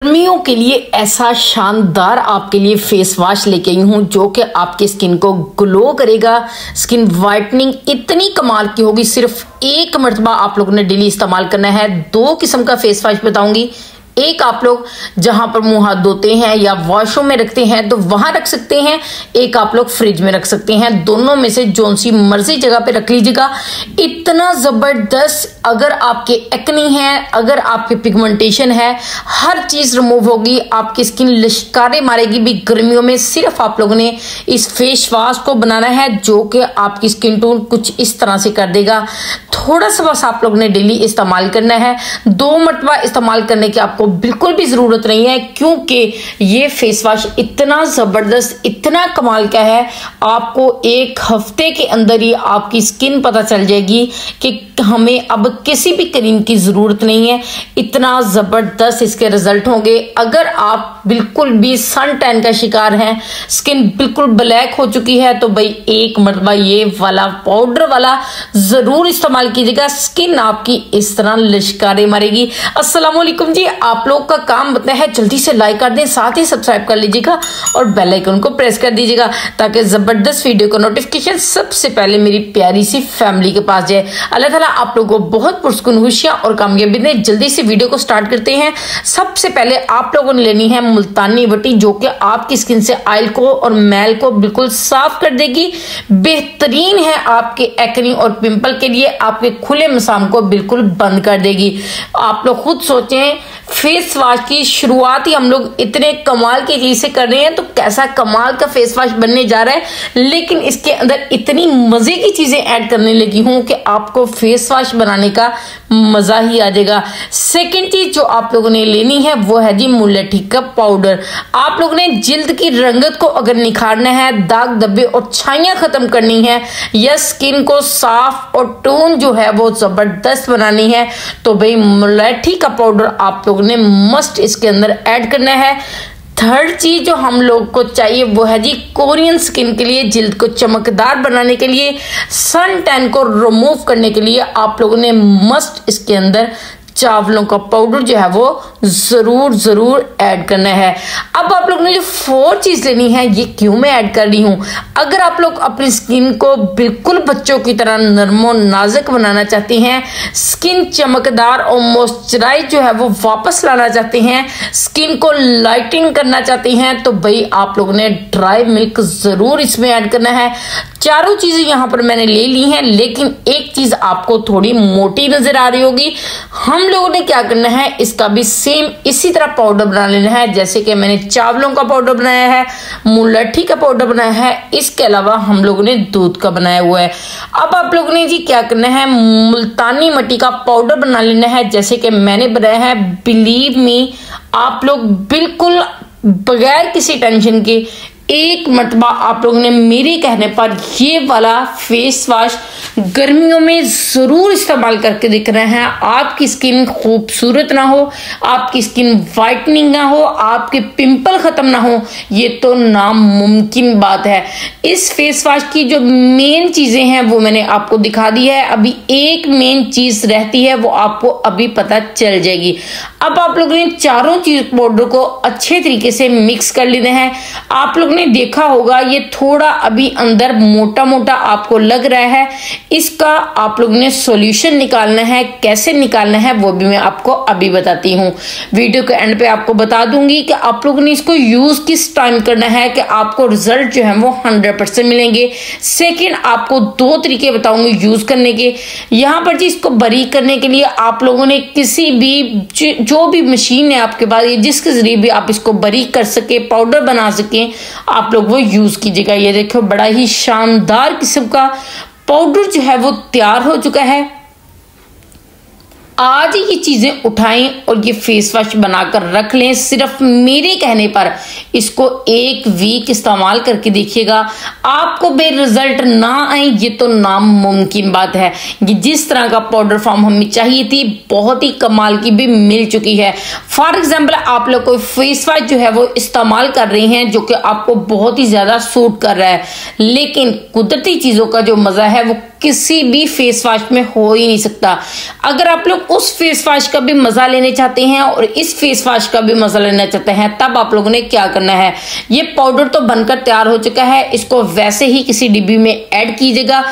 गर्मियों के लिए ऐसा शानदार आपके लिए फेस वॉश लेके आई हूँ जो कि आपकी स्किन को ग्लो करेगा। स्किन वाइटनिंग इतनी कमाल की होगी। सिर्फ एक मरतबा आप लोगों ने डेली इस्तेमाल करना है। दो किस्म का फेस वॉश बताऊंगी। एक आप लोग जहां पर मुंह हाथ धोते हैं या वॉशरूम में रखते हैं तो वहां रख सकते हैं। एक आप लोग फ्रिज में रख सकते हैं। दोनों में से जोन सी मर्जी जगह पे रख लीजिएगा। इतना जबरदस्त, अगर आपके एक्नी है, अगर आपके पिगमेंटेशन है, हर चीज रिमूव होगी। आपकी स्किन लिशकारे मारेगी भी। गर्मियों में सिर्फ आप लोगों ने इस फेस वॉश को बनाना है जो कि आपकी स्किन टोन कुछ इस तरह से कर देगा। थोड़ा सा बस आप लोगों ने डेली इस्तेमाल करना है। 2 मरतबा इस्तेमाल करने की आपको बिल्कुल भी जरूरत नहीं है, क्योंकि ये फेस वॉश इतना जबरदस्त, इतना कमाल का है। आपको 1 हफ्ते के अंदर ही आपकी स्किन पता चल जाएगी कि हमें अब किसी भी क्रीम की जरूरत नहीं है। इतना जबरदस्त इसके रिजल्ट होंगे। अगर आप बिल्कुल भी सन टैन का शिकार हैं, स्किन बिल्कुल ब्लैक हो चुकी है, तो भाई 1 मरतबा ये वाला पाउडर वाला जरूर इस्तेमाल कीजिएगा। स्किन आपकी इस तरह लिशकारे मारेगी। अस्सलाम वालेकुम जी, आप लोग का काम बनता है जल्दी से लाइक कर दें, साथ ही सब्सक्राइब कर लीजिएगा और बेल आइकन को प्रेस कर दीजिएगा ताकि जबरदस्त वीडियो का नोटिफिकेशन सबसे पहले मेरी प्यारी सी फैमिली के पास जाए। अल्लाह ताला आप लोगों को बहुत पुरस्कुन खुशियां और कामयाबी दे। जल्दी से वीडियो को स्टार्ट करते हैं। सबसे पहले आप लोगों ने लेनी है मुल्तानी मिट्टी, जो कि आपकी स्किन से ऑयल को और मैल को बिल्कुल साफ कर देगी। बेहतरीन है आपके एक्नी और पिंपल के लिए। आपके खुले मसाम को बिल्कुल बंद कर देगी। आप लोग खुद सोचें, फेस वॉश की शुरुआत ही हम लोग इतने कमाल की चीज से कर रहे हैं, तो कैसा कमाल का फेस वॉश बनने जा रहा है। लेकिन इसके अंदर इतनी मजे की चीजें ऐड करने लगी हूं कि आपको फेस वॉश बनाने का मजा ही आ जाएगा। सेकंड चीज जो आप लोगों ने लेनी है वो है जी मुलट्ठी का पाउडर। आप लोगों ने जिल्द की रंगत को अगर निखारना है, दाग धब्बे और छाइयां खत्म करनी है, या स्किन को साफ और टोन जो है वो जबरदस्त बनानी है, तो भाई मुलट्ठी का पाउडर आप लोगों ने मस्ट इसके अंदर ऐड करना है। थर्ड चीज जो हम लोग को चाहिए वो है जी कोरियन स्किन के लिए, जिल्द को चमकदार बनाने के लिए, सन टैन को रिमूव करने के लिए आप लोगों ने मस्ट इसके अंदर चावलों का पाउडर जो है वो जरूर ऐड करना है। अब आप लोग ने जो 4 चीज लेनी है, ये क्यों मैं ऐड कर रही हूं। अगर आप लोग अपनी स्किन को बिल्कुल बच्चों की तरह नरमो नाजुक बनाना चाहते हैं, स्किन चमकदार और मॉइस्चराइज जो है वो वापस लाना चाहते हैं, स्किन को लाइटिंग करना चाहते हैं, तो भाई आप लोगों ने ड्राई मिल्क जरूर इसमें ऐड करना है। चारों चीजें यहां पर मैंने ले ली हैं, लेकिन एक चीज आपको थोड़ी मोटी नजर आ रही होगी। हम लोगों ने क्या करना है, इसका भी सेम इसी तरह पाउडर बना लेना है। जैसे कि मैंने चावलों का पाउडर बनाया है, मुलट्ठी का पाउडर बनाया है, इसके अलावा हम लोगों ने दूध का बनाया हुआ है। अब आप लोगों ने जी क्या करना है, मुल्तानी मिट्टी का पाउडर बना लेना है जैसे कि मैंने बनाया है। बिलीव मी, आप लोग बिल्कुल बगैर किसी टेंशन के 1 मरतबा आप लोगों ने मेरे कहने पर ये वाला फेस वॉश गर्मियों में जरूर इस्तेमाल करके देखना है। आपकी स्किन खूबसूरत ना हो, आपकी स्किन वाइटनिंग ना हो, आपके पिंपल खत्म ना हो, ये तो नामुमकिन बात है। इस फेस वॉश की जो मेन चीजें हैं वो मैंने आपको दिखा दी है। अभी एक मेन चीज रहती है, वो आपको अभी पता चल जाएगी। अब आप लोगों ने चारों चीज पाउडर को अच्छे तरीके से मिक्स कर लेना है। आप लोगों ने देखा होगा ये थोड़ा अभी अंदर मोटा मोटा आपको लग रहा है। इसका आप लोगों ने सॉल्यूशन निकालना है। कैसे निकालना है वो भी मैं आपको अभी बताती हूँ। वीडियो के एंड पे आपको बता दूंगी कि आप लोगों ने इसको यूज किस टाइम करना है कि आपको रिजल्ट जो है वो 100% मिलेंगे। सेकंड, आपको 2 तरीके बताऊंगी यूज करने के। यहाँ पर जी इसको बारीक करने के लिए आप लोगों ने किसी भी जो भी मशीन है आपके पास, जिसके जरिए भी आप इसको बारीक कर सके, पाउडर बना सके, आप लोग वो यूज कीजिएगा। ये देखो बड़ा ही शानदार किस्म का पाउडर जो है वो तैयार हो चुका है। आज ये चीजें उठाएं और ये फेस वॉश बनाकर रख लें। सिर्फ मेरे कहने पर इसको 1 वीक इस्तेमाल करके देखिएगा, आपको बे रिजल्ट ना आए ये तो नामुमकिन बात है। ये जिस तरह का पाउडर फॉर्म हमें चाहिए थी, बहुत ही कमाल की भी मिल चुकी है। फॉर एग्जाम्पल, आप लोग कोई फेस वॉश जो है वो इस्तेमाल कर रहे हैं जो कि आपको बहुत ही ज्यादा सूट कर रहा है, लेकिन कुदरती चीजों का जो मजा है वो किसी भी फेस वॉश में हो ही नहीं सकता। अगर आप लोग उस फेस वॉश का भी मजा लेने चाहते हैं और इस फेस वॉश का भी मजा लेना चाहते हैं, तब आप लोगों ने क्या करना है, ये पाउडर तो बनकर तैयार हो चुका है, इसको वैसे ही किसी डिब्बी में ऐड कीजिएगा।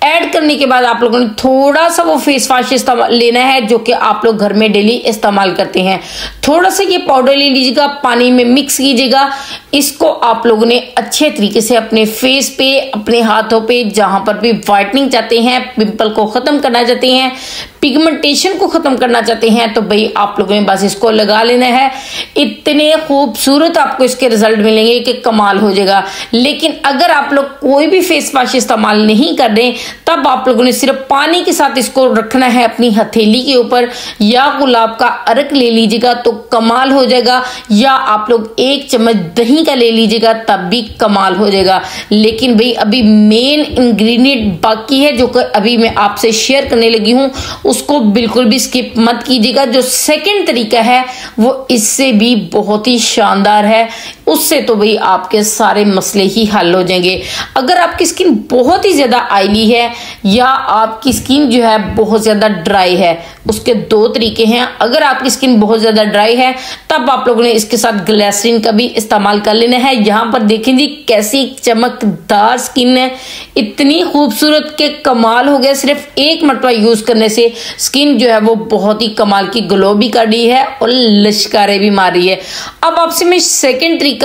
ऐड करने के बाद आप लोगों ने थोड़ा सा वो फेस वॉश इस्तेमाल लेना है जो कि आप लोग घर में डेली इस्तेमाल करते हैं। थोड़ा सा ये पाउडर ले लीजिएगा, पानी में मिक्स कीजिएगा। इसको आप लोगों ने अच्छे तरीके से अपने फेस पे, अपने हाथों पे, जहां पर भी व्हाइटनिंग चाहते हैं, पिंपल को खत्म करना चाहते हैं, पिगमेंटेशन को खत्म करना चाहते हैं, तो भाई आप लोगों ने बस इसको लगा लेना है। इतने खूबसूरत आपको इसके रिजल्ट मिलेंगे कि कमाल हो जाएगा। लेकिन अगर आप लोग कोई भी फेस वॉश इस्तेमाल नहीं कर रहे, तब आप लोगों ने सिर्फ पानी के साथ इसको रखना है अपनी हथेली के ऊपर, या गुलाब का अर्क ले लीजिएगा तो कमाल हो जाएगा, या आप लोग 1 चम्मच दही का ले लीजिएगा तब भी कमाल हो जाएगा। लेकिन भाई अभी मेन इंग्रेडिएंट बाकी है जो कि अभी मैं आपसे शेयर करने लगी हूं, उसको बिल्कुल भी स्किप मत कीजिएगा। जो सेकंड तरीका है वो इससे भी बहुत ही शानदार है, उससे तो भाई आपके सारे मसले ही हल हो जाएंगे। अगर आपकी स्किन बहुत ही ज्यादा ऑयली है या आपकी स्किन जो है बहुत ज्यादा ड्राई है, उसके 2 तरीके हैं। अगर आपकी स्किन बहुत ज्यादा ड्राई है तब आप लोगों ने इसके साथ ग्लिसरीन का भी इस्तेमाल कर लेना है। यहाँ पर देखें जी कैसी चमकदार स्किन है, इतनी खूबसूरत के कमाल हो गया। सिर्फ 1 मरतबा यूज करने से स्किन जो है वो बहुत ही कमाल की ग्लो भी कर रही है और लश्कारे भी मार रही है। अब आपसे मैं सेकंड तरीका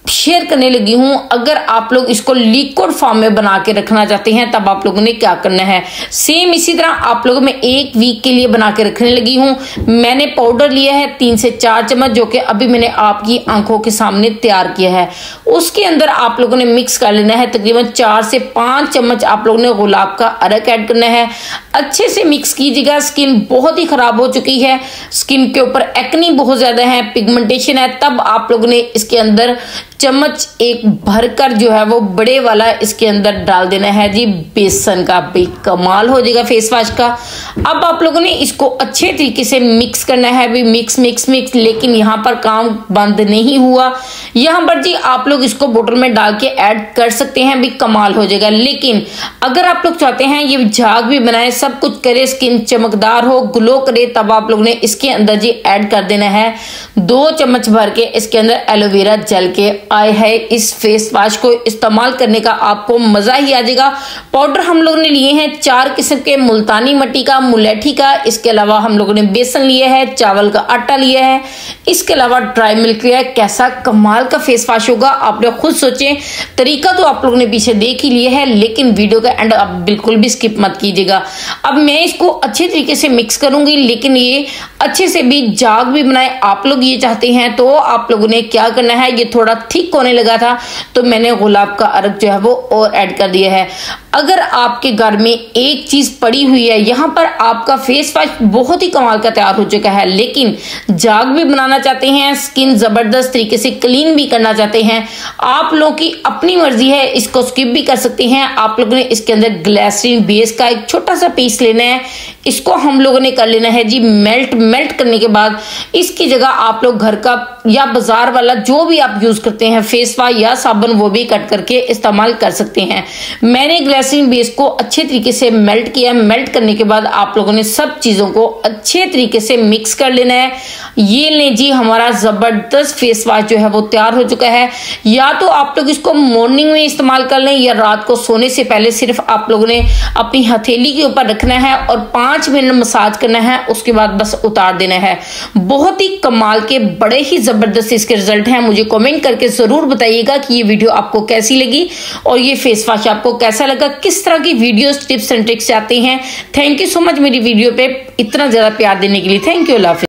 शेयर करने लगी हूं। अगर आप लोग इसको लिक्विड फॉर्म में बना के रखना चाहते हैं तब आप लोगों ने क्या करना है, सेम इसी तरह आप लोगों में 1 वीक के लिए बना के रखने लगी हूं। मैंने पाउडर लिया है 3 से 4 चम्मच, जो कि अभी मैंने आपकी आंखों के सामने तैयार किया है। उसके अंदर आप लोगों ने मिक्स कर लेना है तकरीबन 4 से 5 चम्मच आप लोगों ने गुलाब का अर्क ऐड करना है। अच्छे से मिक्स कीजिएगा। स्किन बहुत ही खराब हो चुकी है, स्किन के ऊपर एक्नी बहुत ज्यादा है, पिगमेंटेशन है, तब आप लोगों ने इसके अंदर चम्मच 1 भरकर जो है वो बड़े वाला इसके अंदर डाल देना है जी बेसन का। भी कमाल हो जाएगा फेस वॉश का। अब आप लोगों ने इसको अच्छे तरीके से मिक्स करना है, भी मिक्स मिक्स मिक्स। लेकिन यहाँ पर काम बंद नहीं हुआ, यहाँ पर जी आप लोग इसको बोतल में डाल के ऐड कर सकते हैं, भी कमाल हो जाएगा। लेकिन अगर आप लोग चाहते हैं ये झाग भी बनाए, सब कुछ करे, स्किन चमकदार हो, ग्लो करे, तब आप लोगों ने इसके अंदर जी ऐड कर देना है 2 चम्मच भर के इसके अंदर एलोवेरा जेल के। आए है इस फेस वॉश को इस्तेमाल करने का आपको मजा ही आ जाएगा। पाउडर हम लोगों ने लिए हैं 4 किस्म के, मुल्तानी मिट्टी का, मुलेठी का, इसके अलावा हम लोगों ने बेसन लिया है, चावल का आटा लिया है, इसके अलावा ड्राई मिल्क लिया है। कैसा कमाल का फेस वॉश होगा आप लोग खुद सोचें। तरीका तो आप लोगों ने पीछे देख ही लिया है, लेकिन वीडियो का एंड आप बिल्कुल भी स्किप मत कीजिएगा। अब मैं इसको अच्छे तरीके से मिक्स करूंगी, लेकिन ये अच्छे से भी झाग भी बनाए आप लोग ये चाहते हैं तो आप लोगों ने क्या करना है, ये थोड़ा थिक होने लगा था तो मैंने गुलाब का अर्क जो है वो और ऐड कर दिया है। अगर आपके घर में एक चीज पड़ी हुई है, यहाँ पर आपका फेस वॉश बहुत ही कमाल का तैयार हो चुका है, लेकिन झाग भी बनाना चाहते हैं, स्किन जबरदस्त तरीके से क्लीन भी करना चाहते हैं, आप लोगों की अपनी मर्जी है, इसको स्किप भी कर सकते हैं। आप लोगों ने इसके अंदर ग्लिसरीन बेस का एक छोटा सा पीस लेना है, इसको हम लोगों ने कर लेना है जी मेल्ट। मेल्ट करने के बाद इसकी जगह आप लोग घर का या बाजार वाला जो भी आप यूज करते हैं फेस वॉश या साबुन, वो भी कट करके इस्तेमाल कर सकते हैं। मैंने ग्लिसरीन बेस को अच्छे तरीके से मेल्ट किया। मेल्ट करने के बाद आप लोगों ने सब चीजों को अच्छे तरीके से मिक्स कर लेना है। ये लें जी हमारा जबरदस्त फेस वॉश जो है वो तैयार हो चुका है। या तो आप लोग इसको मॉर्निंग में इस्तेमाल कर लें या रात को सोने से पहले सिर्फ आप लोगों ने अपनी हथेली के ऊपर रखना है और 5 मिनट मसाज करना है, उसके बाद बस उतार देना है। बहुत ही कमाल के बड़े ही जबरदस्त इसके रिजल्ट हैं। मुझे कमेंट करके जरूर बताइएगा कि ये वीडियो आपको कैसी लगी और ये फेस वॉश आपको कैसा लगा, किस तरह की वीडियोस, टिप्स एंड ट्रिक्स चाहते हैं। थैंक यू सो मच मेरी वीडियो पे इतना ज्यादा प्यार देने के लिए। थैंक यू, अल्लाह हाफिज़।